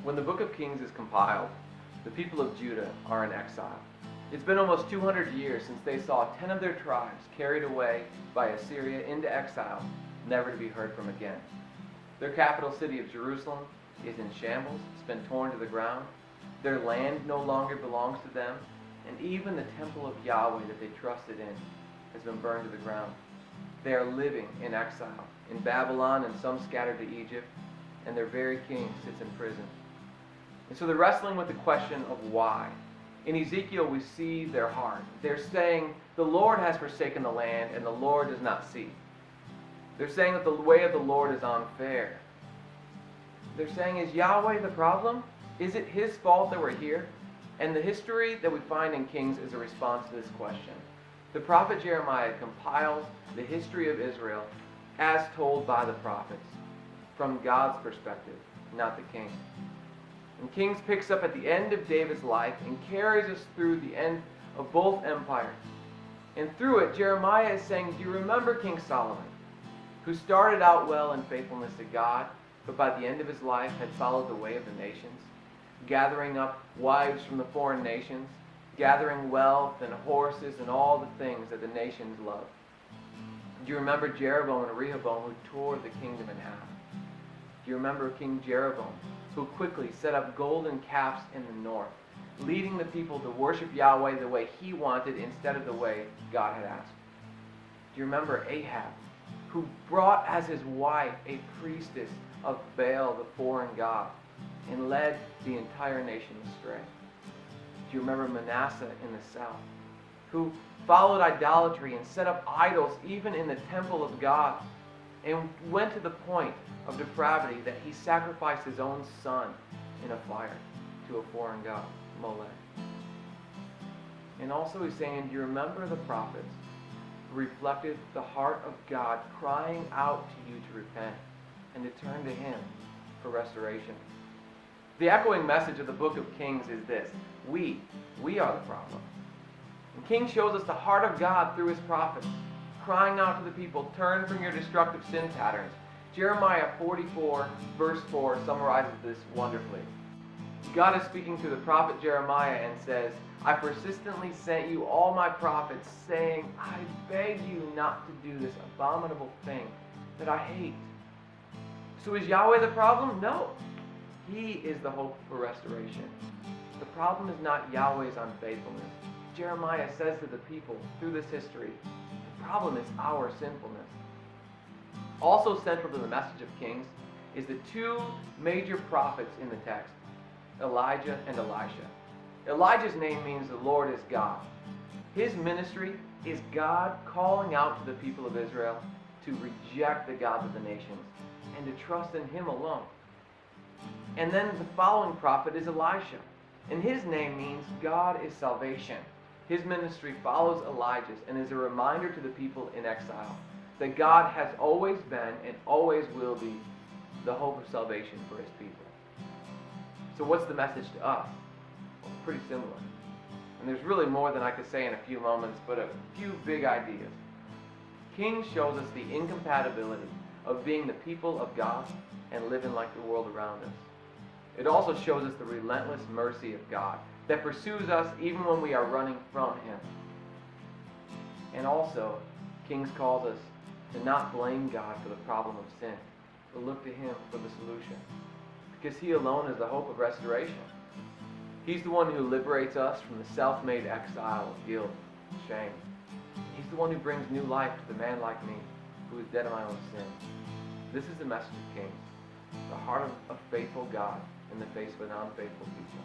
When the book of Kings is compiled, the people of Judah are in exile. It's been almost 200 years since they saw 10 of their tribes carried away by Assyria into exile, never to be heard from again. Their capital city of Jerusalem is in shambles. It's been torn to the ground. Their land no longer belongs to them, and even the temple of Yahweh that they trusted in has been burned to the ground. They are living in exile in Babylon, and some scattered to Egypt, and their very king sits in prison. And so they're wrestling with the question of why. In Ezekiel, we see their heart. They're saying, the Lord has forsaken the land, and the Lord does not see. They're saying that the way of the Lord is unfair. They're saying, is Yahweh the problem? Is it his fault that we're here? And the history that we find in Kings is a response to this question. The prophet Jeremiah compiles the history of Israel as told by the prophets, from God's perspective, not the king. And Kings picks up at the end of David's life and carries us through the end of both empires. And through it, Jeremiah is saying, do you remember King Solomon, who started out well in faithfulness to God, but by the end of his life had followed the way of the nations, gathering up wives from the foreign nations, gathering wealth and horses and all the things that the nations love? Do you remember Jeroboam and Rehoboam, who tore the kingdom in half? Do you remember King Jeroboam, who quickly set up golden calves in the north, leading the people to worship Yahweh the way he wanted instead of the way God had asked? Do you remember Ahab, who brought as his wife a priestess of Baal, the foreign god, and led the entire nation astray? Do you remember Manasseh in the south, who followed idolatry and set up idols even in the temple of God, and went to the point of depravity that he sacrificed his own son in a fire to a foreign god, Molech? And also he's saying, do you remember the prophets who reflected the heart of God, crying out to you to repent and to turn to him for restoration? The echoing message of the book of Kings is this: we are the problem. And Kings shows us the heart of God through his prophets, crying out to the people, turn from your destructive sin patterns. Jeremiah 44 verse 4 summarizes this wonderfully. God is speaking through the prophet Jeremiah and says, I persistently sent you all my prophets, saying, I beg you not to do this abominable thing that I hate. So is Yahweh the problem? No. He is the hope for restoration. The problem is not Yahweh's unfaithfulness. Jeremiah says to the people through this history, the problem is our sinfulness. Also central to the message of Kings is the two major prophets in the text, Elijah and Elisha. Elijah's name means the Lord is God. His ministry is God calling out to the people of Israel to reject the gods of the nations and to trust in him alone. And then the following prophet is Elisha, and his name means God is salvation. His ministry follows Elijah's and is a reminder to the people in exile that God has always been and always will be the hope of salvation for his people. So what's the message to us? Well, pretty similar. And there's really more than I could say in a few moments, but a few big ideas. Kings shows us the incompatibility of being the people of God and living like the world around us. It also shows us the relentless mercy of God that pursues us even when we are running from him. And also, Kings calls us to not blame God for the problem of sin, but look to him for the solution. Because he alone is the hope of restoration. He's the one who liberates us from the self-made exile of guilt and shame. He's the one who brings new life to the man like me, who is dead in my own sin. This is the message of Kings, the heart of a faithful God in the face of an unfaithful people.